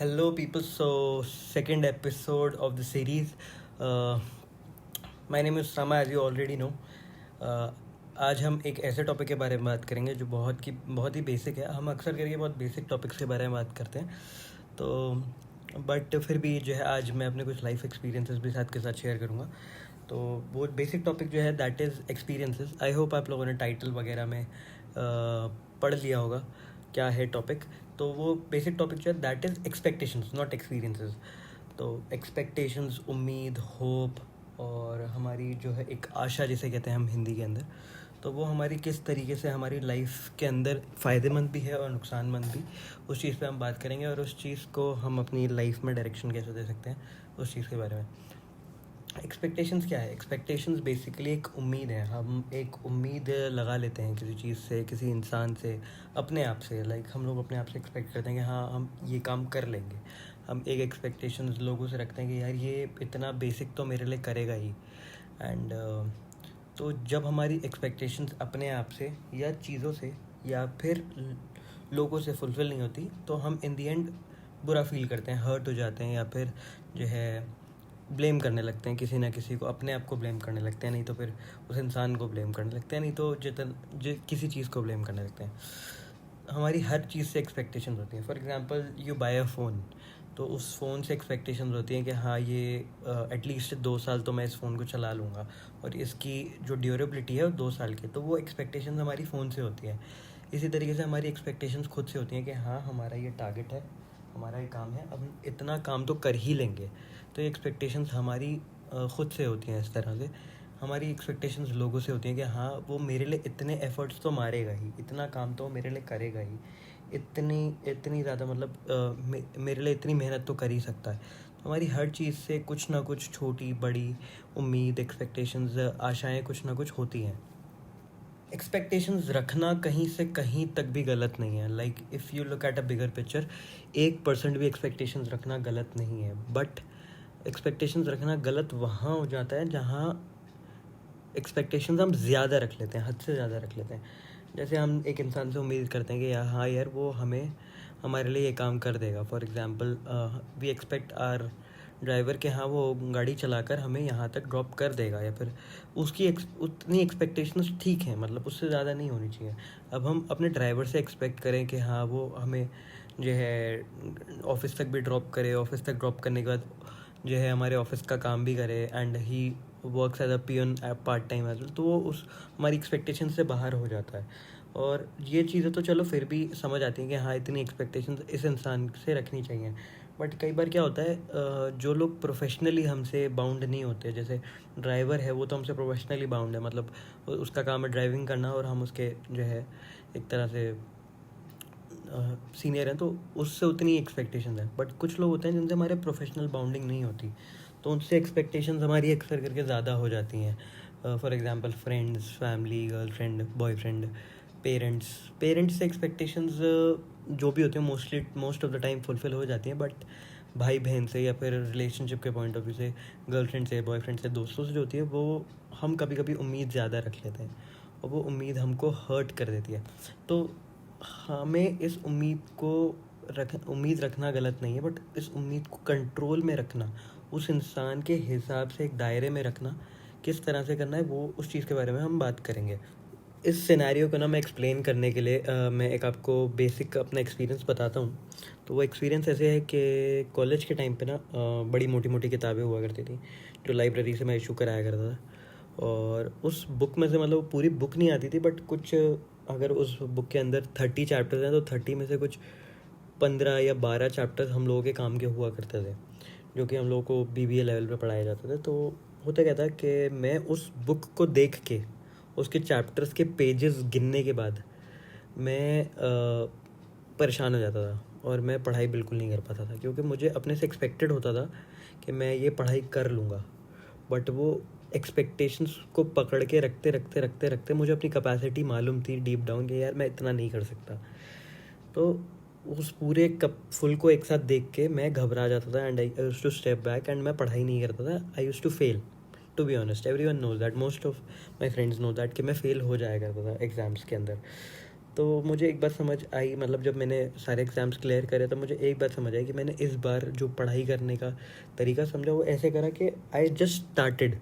Hello, people. So, second episode of the series. Uh, my name is Sama, as you already know. आज हम एक ऐसे topic के बारे में बात करेंगे जो बहुत ही बेसिक है. हम अक्सर करके बहुत बेसिक टॉपिक्स के बारे में बात करते हैं. तो बट फिर भी जो है आज मैं अपने कुछ लाइफ एक्सपीरियंसेस भी साथ के साथ शेयर करूँगा. तो वो बेसिक टॉपिक जो है that is experiences. I hope आप लोगों ने टाइटल वगैरह में पढ़ लिया होगा क्या है टॉपिक. तो वो बेसिक टॉपिक जो है that is expectations, not experiences. तो एक्सपेक्टेशंस, उम्मीद, होप और हमारी जो है एक आशा जिसे कहते हैं हम हिंदी के अंदर, तो वो हमारी किस तरीके से हमारी लाइफ के अंदर फ़ायदेमंद भी है और नुकसानमंद भी. उस चीज़ पे हम बात करेंगे और उस चीज़ को हम अपनी लाइफ में डायरेक्शन कैसे दे सकते हैं उस चीज़ के बारे में. एक्सपेक्टेशंस क्या है? एक्सपेक्टेशंस बेसिकली एक उम्मीद है. हम एक उम्मीद लगा लेते हैं किसी चीज़ से, किसी इंसान से, अपने आप से. लाइक हम लोग अपने आप से एक्सपेक्ट करते हैं कि हाँ हम ये काम कर लेंगे. हम एक एक्सपेक्टेशंस लोगों से रखते हैं कि यार ये इतना बेसिक तो मेरे लिए करेगा ही. एंड तो जब हमारी एक्सपेक्टेशंस अपने आप से या चीज़ों से या फिर लोगों से फुलफ़िल नहीं होती, तो हम इन दी एंड बुरा फील करते हैं, हर्ट हो जाते हैं, या फिर जो है ब्लेम करने लगते हैं किसी ना किसी को. अपने आप को ब्लेम करने लगते हैं, नहीं तो फिर उस इंसान को ब्लेम करने लगते हैं, नहीं तो किसी चीज़ को ब्लेम करने लगते हैं. हमारी हर चीज़ से एक्सपेक्टेशंस होती हैं. For example you buy a phone, तो उस फ़ोन से एक्सपेक्टेशंस होती हैं कि हाँ ये एटलीस्ट 2 साल तो मैं इस फ़ोन को चला लूँगा और इसकी जो ड्यूरेबिलिटी है वो 2 साल की. तो वो एक्सपेक्टेशंस हमारी फ़ोन से होती हैं. इसी तरीके से हमारी एक्सपेक्टेशंस खुद से होती हैं कि हाँ हमारा ये टारगेट है, हमारा ये काम है, अब हम इतना काम तो कर ही लेंगे. तो ये एक्सपेक्टेशंस हमारी ख़ुद से होती हैं. इस तरह से हमारी एक्सपेक्टेशंस लोगों से होती हैं कि हाँ वो मेरे लिए इतने एफ़र्ट्स तो मारेगा ही, इतना काम तो मेरे लिए करेगा ही, इतनी इतनी ज़्यादा मतलब मेरे लिए इतनी मेहनत तो कर ही सकता है. तो हमारी हर चीज़ से कुछ ना कुछ छोटी बड़ी उम्मीद, एक्सपेक्टेशंस, आशाएं कुछ ना कुछ होती हैं. एक्सपेक्टेशंस रखना कहीं से कहीं तक भी गलत नहीं है. Like if you look at a bigger picture, 1% भी एक्सपेक्टेशंस रखना गलत नहीं है. बट एक्सपेक्टेशंस रखना गलत वहाँ हो जाता है जहाँ एक्सपेक्टेशंस हम ज़्यादा रख लेते हैं, हद से ज़्यादा रख लेते हैं. जैसे हम एक इंसान से उम्मीद करते हैं कि यार हाँ यार वो हमारे लिए ये काम कर देगा. For example we expect our driver के हाँ वो गाड़ी चलाकर हमें यहाँ तक ड्रॉप कर देगा, या फिर उसकी उतनी एक्सपेक्टेशंस ठीक है, मतलब उससे ज़्यादा नहीं होनी चाहिए. अब हम अपने ड्राइवर से एक्सपेक्ट करें कि हाँ वो हमें जो है ऑफिस तक भी ड्रॉप करे, ऑफिस तक ड्रॉप करने के बाद जो है हमारे ऑफिस का काम भी करे, and he works as a peon part time as well, तो वो उस हमारी एक्सपेक्टेशन से बाहर हो जाता है. और ये चीज़ें तो चलो फिर भी समझ आती हैं कि हाँ इतनी एक्सपेक्टेशंस इस इंसान से रखनी चाहिए. बट कई बार क्या होता है, जो लोग प्रोफेशनली हमसे बाउंड नहीं होते, जैसे ड्राइवर है वो तो हमसे प्रोफेशनली बाउंड है, मतलब उसका काम है ड्राइविंग करना और हम उसके जो है एक तरह से सीनियर हैं, तो उससे उतनी एक्सपेक्टेशन है. बट कुछ लोग होते हैं जिनसे हमारे प्रोफेशनल बाउंडिंग नहीं होती, तो उनसे एक्सपेक्टेशंस हमारी अक्सर करके ज़्यादा हो जाती हैं. For example friends, family, girlfriend, boyfriend, parents से एक्सपेक्टेशंस जो भी होती हैं most of the time fulfil हो जाती हैं. बट भाई बहन से या फिर रिलेशनशिप के पॉइंट ऑफ व्यू से, गर्लफ्रेंड से, बॉयफ्रेंड से, दोस्तों से जो होती है वो हम कभी कभी उम्मीद ज़्यादा रख लेते हैं और वो उम्मीद हमको हर्ट कर देती है. तो हमें इस उम्मीद रखना गलत नहीं है, बट इस उम्मीद को कंट्रोल में रखना, उस इंसान के हिसाब से एक दायरे में रखना, किस तरह से करना है वो उस चीज़ के बारे में हम बात करेंगे. इस सिनेरियो को ना मैं एक्सप्लेन करने के लिए मैं एक आपको बेसिक अपना एक्सपीरियंस बताता हूँ. तो वो एक्सपीरियंस ऐसे है कि कॉलेज के टाइम पे ना बड़ी मोटी मोटी किताबें हुआ करती थी जो लाइब्रेरी से मैं इशू कराया करता था. और उस बुक में से मतलब पूरी बुक नहीं आती थी, बट कुछ अगर उस बुक के अंदर 30 चैप्टर्स हैं तो 30 में से कुछ 15 या 12 चैप्टर्स हम लोगों के काम के हुआ करते थे, जो कि हम लोगों को BBA लेवल पे पढ़ाए जाते थे. तो होता क्या था कि मैं उस बुक को देख के, उसके चैप्टर्स के पेजेस गिनने के बाद मैं परेशान हो जाता था और मैं पढ़ाई बिल्कुल नहीं कर पाता था, क्योंकि मुझे अपने से एक्सपेक्टेड होता था कि मैं ये पढ़ाई कर लूँगा. बट वो एक्सपेक्टेशंस को पकड़ के रखते रखते रखते रखते मुझे अपनी कैपेसिटी मालूम थी डीप डाउन कि यार मैं इतना नहीं कर सकता. तो उस पूरे कप फुल को एक साथ देख के मैं घबरा जाता था, and I used to step back and मैं पढ़ाई नहीं करता था. I used to fail, to be honest. Everyone knows that, most of my friends know that कि मैं फेल हो जाया करता था एग्ज़ाम्स के अंदर. तो मुझे एक बात समझ आई, मतलब जब मैंने सारे एग्ज़ाम्स क्लियर करे तो मुझे एक बात समझ आई कि मैंने इस बार जो पढ़ाई करने का तरीका समझा वो ऐसे करा कि आई जस्ट स्टार्टेड।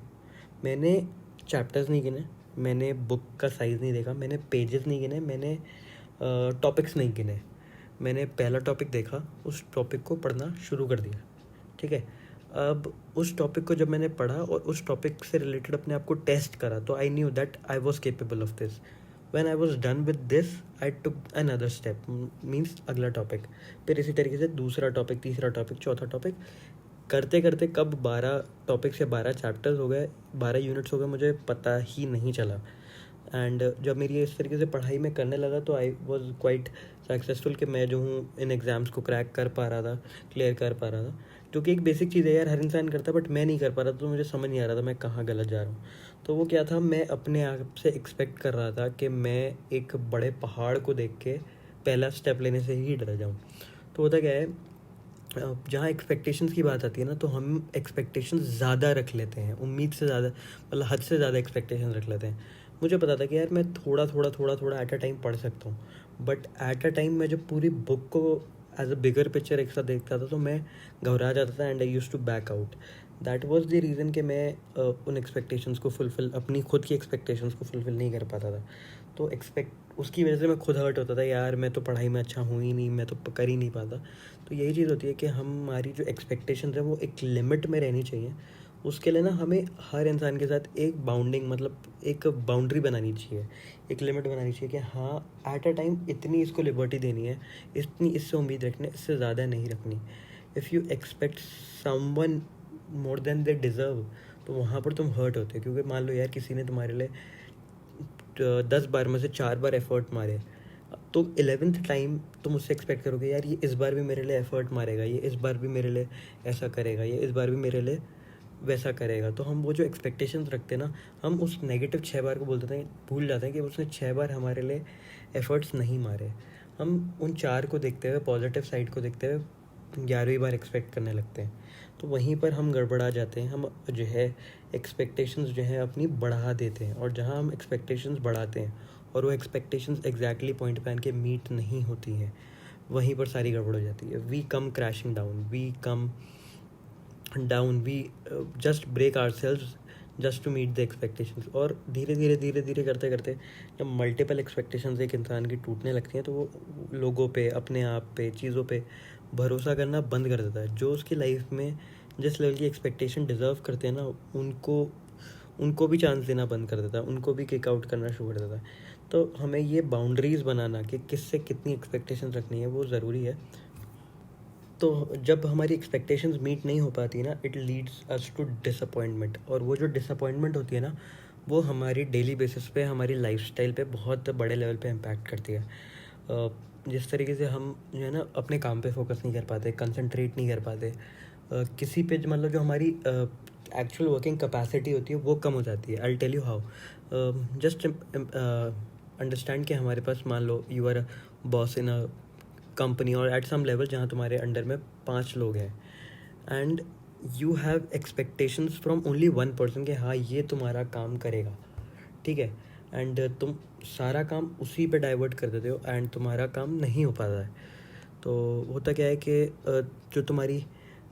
मैंने चैप्टर्स नहीं गिने, मैंने बुक का साइज़ नहीं देखा, मैंने पेजेस नहीं गिने, मैंने टॉपिक्स नहीं गिने। मैंने पहला टॉपिक देखा, उस टॉपिक को पढ़ना शुरू कर दिया। ठीक है, अब उस टॉपिक को जब मैंने पढ़ा और उस टॉपिक से रिलेटेड अपने आप को टेस्ट करा तो I knew that I was capable of this. When I was done with this I took another step, means अगला टॉपिक, फिर इसी तरीके से दूसरा टॉपिक, तीसरा टॉपिक, चौथा टॉपिक, करते करते कब 12 टॉपिक से 12 चैप्टर्स हो गए, 12 यूनिट्स हो गए, मुझे पता ही नहीं चला। एंड जब मेरी इस तरीके से पढ़ाई में करने लगा तो आई वॉज क्वाइट सक्सेसफुल कि मैं जो हूँ इन एग्ज़ाम्स को क्रैक कर पा रहा था, क्लियर कर पा रहा था, जो कि एक बेसिक चीज़ है यार, हर इंसान करता है, बट मैं नहीं कर पा रहा था। तो मुझे समझ नहीं आ रहा था मैं कहाँ गलत जा रहा हूँ। तो वो क्या था, मैं अपने आप से एक्सपेक्ट कर रहा था कि मैं एक बड़े पहाड़ को देख के पहला स्टेप लेने से ही डर जाऊँ। तो होता क्या है, जहाँ एक्सपेक्टेशंस की बात आती है ना, तो हम एक्सपेक्टेशंस ज़्यादा रख लेते हैं, उम्मीद से ज़्यादा, मतलब हद से ज़्यादा एक्सपेक्टेशंस रख लेते हैं। मुझे पता था कि यार मैं थोड़ा थोड़ा थोड़ा थोड़ा एट अ टाइम पढ़ सकता हूँ, बट एट अ टाइम मैं जब पूरी बुक को एज अ बिगर पिक्चर एक साथ देखता था तो मैं घबरा जाता था and I use to back out. That was the reason कि मैं उन एक्सपेक्टेशंस को फुलफ़िल, अपनी खुद की एक्सपेक्टेशंस को फुलफ़िल नहीं कर पाता था। तो उसकी वजह से मैं खुद हर्ट होता था, यार मैं तो पढ़ाई में अच्छा हूँ ही नहीं, मैं तो कर ही नहीं पाता। तो यही चीज़ होती है कि हमारी जो एक्सपेक्टेशंस है वो एक लिमिट में रहनी चाहिए। उसके लिए ना हमें हर इंसान के साथ एक बाउंडिंग, मतलब एक बाउंड्री बनानी चाहिए, एक लिमिट बनानी चाहिए कि हाँ एट अ टाइम इतनी इसको लिबर्टी देनी है, इतनी इससे उम्मीद रखनी है, इससे ज़्यादा नहीं रखनी। If you expect someone more than they deserve, तो वहाँ पर तुम हर्ट होते हो, क्योंकि मान लो यार किसी ने तुम्हारे लिए 10 बार में से 4 बार एफर्ट मारे, तो 11th टाइम तुम उससे एक्सपेक्ट करोगे यार ये इस बार भी मेरे लिए एफर्ट मारेगा, ये इस बार भी मेरे लिए ऐसा करेगा, ये इस बार भी मेरे लिए वैसा करेगा। तो हम वो जो एक्सपेक्टेशंस रखते हैं ना, हम उस नेगेटिव 6 बार को बोलते हैं, भूल जाते हैं कि उसने 6 बार हमारे लिए एफर्ट्स नहीं मारे। हम उन 4 को देखते हुए, पॉजिटिव साइड को देखते हुए 11वीं बार एक्सपेक्ट करने लगते हैं। तो वहीं पर हम गड़बड़ा जाते हैं, हम जो है एक्सपेक्टेशंस जो है अपनी बढ़ा देते हैं, और जहाँ हम एक्सपेक्टेशंस बढ़ाते हैं और वो एक्सपेक्टेशंस एग्जैक्टली पॉइंट पे आके मीट नहीं होती हैं, वहीं पर सारी गड़बड़ हो जाती है। We come crashing down, we come down, we just break ourselves just to meet the expectations. और धीरे धीरे धीरे धीरे करते करते जब मल्टीपल एक्सपेक्टेशंस एक इंसान की टूटने लगती हैं तो वो लोगों पे, अपने आप पे, चीज़ों पे भरोसा करना बंद कर देता है। जो उसकी लाइफ में जिस लेवल की एक्सपेक्टेशन डिज़र्व करते हैं ना, उनको उनको भी चांस देना बंद कर देता है, उनको भी किक आउट करना शुरू कर देता है। तो हमें ये बाउंड्रीज़ बनाना कि किससे कितनी एक्सपेक्टेशंस रखनी है वो ज़रूरी है। तो जब हमारी एक्सपेक्टेशंस मीट नहीं हो पाती ना, it leads us to disappointment, और वो जो डिसअपॉइंटमेंट होती है ना, वो हमारी डेली बेसिस पे, हमारी लाइफस्टाइल पे बहुत बड़े लेवल पे इम्पैक्ट करती है। जिस तरीके से हम जो है ना अपने काम पे फोकस नहीं कर पाते, कंसंट्रेट नहीं कर पाते, किसी पे मतलब जो हमारी एक्चुअल वर्किंग कैपेसिटी होती है वो कम हो जाती है। I tell you how. Just understand कि हमारे पास, मान लो you are boss in a company और एट सम लेवल जहाँ तुम्हारे अंडर में 5 लोग हैं, and you have expectations from only 1 person कि हाँ ये तुम्हारा काम करेगा, ठीक है, एंड तुम सारा काम उसी पे डाइवर्ट कर देते हो एंड तुम्हारा काम नहीं हो पाता है। तो होता क्या है कि जो तुम्हारी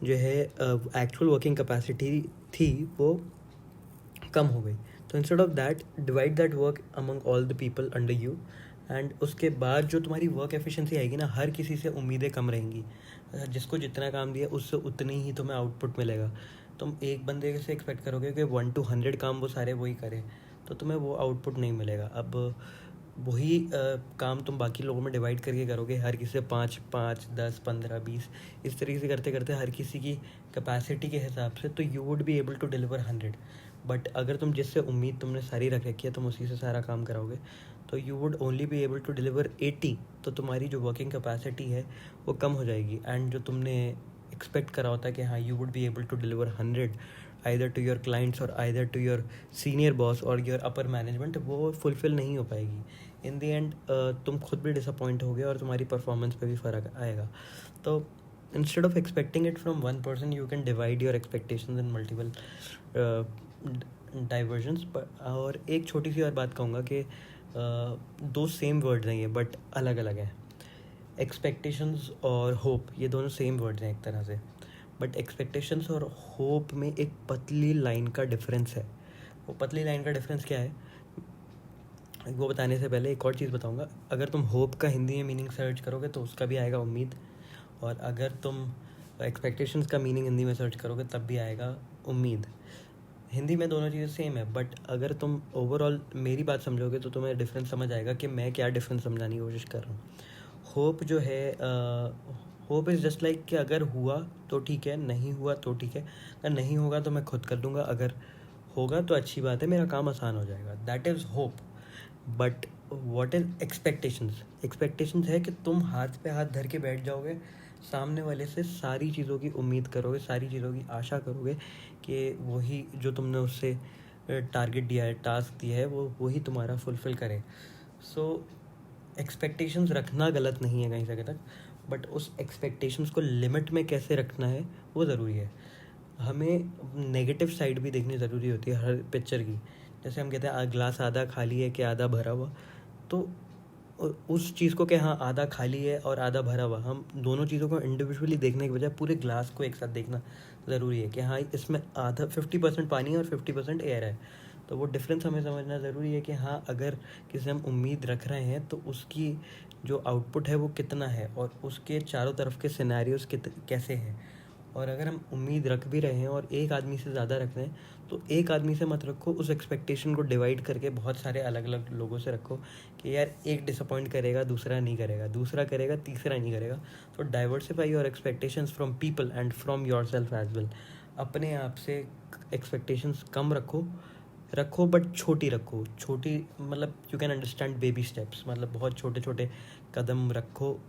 जो है एक्चुअल वर्किंग कैपेसिटी थी वो कम हो गई। तो instead of that, divide that work among all the people under you, and उसके बाद जो तुम्हारी वर्क एफिशिएंसी आएगी ना, हर किसी से उम्मीदें कम रहेंगी। जिसको जितना काम दिया उससे उतनी ही तुम्हें आउटपुट मिलेगा। तुम एक बंदे से एक्सपेक्ट करोगे कि 1 to 100 काम वो सारे वही करे, तो तुम्हें वो आउटपुट नहीं मिलेगा। अब वही काम तुम बाकी लोगों में डिवाइड करके करोगे, हर किसी से 5 5 10 15 20, इस तरीके से करते करते हर किसी की कैपेसिटी के हिसाब से, तो you would be able to deliver 100। But अगर तुम जिससे उम्मीद तुमने सारी रख रखी है तुम उसी से सारा काम कराओगे, तो you would only be able to deliver 80। तो तुम्हारी जो वर्किंग कैपेसिटी है वो कम हो जाएगी, एंड जो तुमने एक्सपेक्ट करा होता है कि हाँ you would be able to deliver 100 either to your clients और either to your senior boss और योर अपर मैनेजमेंट, वो फुलफ़िल नहीं हो पाएगी। इन द एंड तुम खुद भी डिसअपॉइंट होगे और तुम्हारी परफॉर्मेंस पे भी फ़र्क आएगा। तो instead of expecting it from 1 person, you can divide your expectations in multiple divergence. और एक छोटी सी और बात कहूँगा कि दो सेम वर्ड्स हैं ये, बट अलग अलग हैं. एक्सपेक्टेशंस और होप ये दोनों सेम वर्ड्स हैं एक तरह से, बट एक्सपेक्टेशंस और होप में एक पतली लाइन का डिफरेंस है. वो पतली लाइन का डिफरेंस क्या है वो बताने से पहले एक और चीज़ बताऊंगा. अगर तुम होप का हिंदी में मीनिंग सर्च करोगे तो उसका भी आएगा उम्मीद, और अगर तुम एक्सपेक्टेशंस का मीनिंग हिंदी में सर्च करोगे तब भी आएगा उम्मीद. हिंदी में दोनों चीज़ें सेम है, बट अगर तुम ओवरऑल मेरी बात समझोगे तो तुम्हें डिफरेंस समझ आएगा कि मैं क्या डिफरेंस समझाने की कोशिश कर रहा हूँ. होप जो है, होप इज़ जस्ट लाइक कि अगर हुआ तो ठीक है, नहीं हुआ तो ठीक है, अगर नहीं होगा तो मैं खुद कर दूंगा, अगर होगा तो अच्छी बात है, मेरा काम आसान हो जाएगा. That is hope. But what is expectations? Expectations है कि तुम हाथ पे हाथ धर के बैठ जाओगे, सामने वाले से सारी चीज़ों की उम्मीद करोगे, सारी चीज़ों की आशा करोगे कि वही जो तुमने उससे टारगेट दिया है, टास्क दिया है, वो वही तुम्हारा फुलफ़िल करे. सो एक्सपेक्टेशंस रखना गलत नहीं है कहीं से कहीं तक, बट उस एक्सपेक्टेशंस को लिमिट में कैसे रखना है वो ज़रूरी है. हमें नेगेटिव साइड भी देखनी ज़रूरी होती है हर पिक्चर की. जैसे हम कहते हैं ग्लास आधा खाली है कि आधा भरा हुआ, तो उस चीज़ को कि हाँ आधा खाली है और आधा भरा हुआ, हम दोनों चीज़ों को इंडिविजुअली देखने के बजाय पूरे ग्लास को एक साथ देखना ज़रूरी है कि हाँ इसमें आधा 50% पानी है और 50% एयर है. तो वो डिफरेंस हमें समझना ज़रूरी है कि हाँ अगर किसी हम उम्मीद रख रहे हैं तो उसकी जो आउटपुट है वो कितना है और उसके चारों तरफ के सिनेरियोज कैसे हैं. और अगर हम उम्मीद रख भी रहे हैं और एक आदमी से ज़्यादा रख रहे हैं तो एक आदमी से मत रखो, उस एक्सपेक्टेशन को डिवाइड करके बहुत सारे अलग अलग लोगों से रखो कि यार एक डिसअपॉइंट करेगा, दूसरा नहीं करेगा, दूसरा करेगा, तीसरा नहीं करेगा. तो diversify your expectations from people and from yourself as well. अपने आप से एक्सपेक्टेशंस कम रखो, रखो बट छोटी रखो. छोटी मतलब you can understand baby steps, मतलब बहुत छोटे छोटे कदम रखो.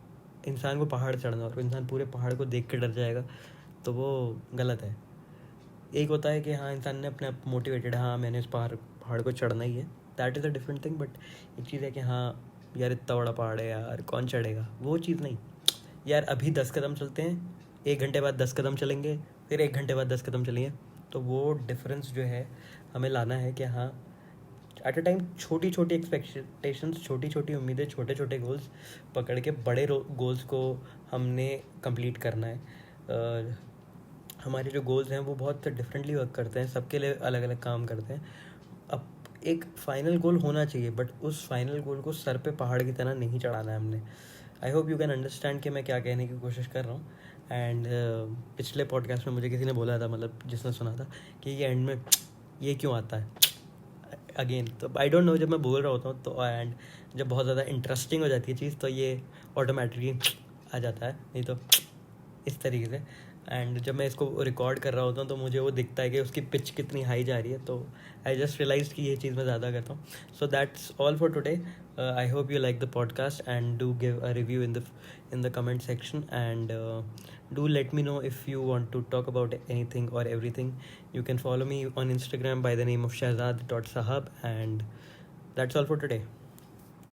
इंसान को पहाड़ चढ़ना और इंसान पूरे पहाड़ को देख के डर जाएगा तो वो गलत है. एक होता है कि हाँ इंसान ने अपने आप मोटिवेटेड है, हाँ मैंने इस पहाड़ को चढ़ना ही है, that is a different thing. But एक चीज़ है कि हाँ यार इतना बड़ा पहाड़ है यार कौन चढ़ेगा, वो चीज़ नहीं. यार अभी 10 कदम चलते हैं, 1 घंटे बाद 10 कदम चलेंगे, फिर 1 घंटे बाद 10 कदम चलेंगे. तो वो डिफरेंस जो है हमें लाना है कि हाँ एट अ टाइम छोटी छोटी एक्सपेक्टेशंस, छोटी छोटी उम्मीदें, छोटे छोटे गोल्स पकड़ के बड़े गोल्स को हमने कंप्लीट करना है. हमारे जो गोल्स हैं वो बहुत डिफरेंटली वर्क करते हैं, सबके लिए अलग अलग काम करते हैं. अब एक फाइनल गोल होना चाहिए, बट उस फाइनल गोल को सर पे पहाड़ की तरह नहीं चढ़ाना है हमने. I hope you can understand कि मैं क्या कहने की कोशिश कर रहा हूँ. एंड पिछले पॉडकास्ट में मुझे किसी ने बोला था, मतलब जिसने सुना था, कि ये एंड में ये क्यों आता है अगेन. तो आई डोंट नो, जब मैं बोल रहा होता हूँ तो एंड जब बहुत ज़्यादा इंटरेस्टिंग हो जाती है चीज़ तो ये ऑटोमेटिकली आ जाता है, नहीं तो इस तरीके से. एंड जब मैं इसको रिकॉर्ड कर रहा होता हूँ तो मुझे वो दिखता है कि उसकी पिच कितनी हाई जा रही है, तो आई जस्ट रियलाइज कि ये चीज़ मैं ज़्यादा करता हूँ. So that's all for today. I hope you like the podcast and do give a review in the comment section, and do let me know if you want to talk about anything or everything. You can follow me on Instagram by the name of shahzad.sahab, and that's all for today.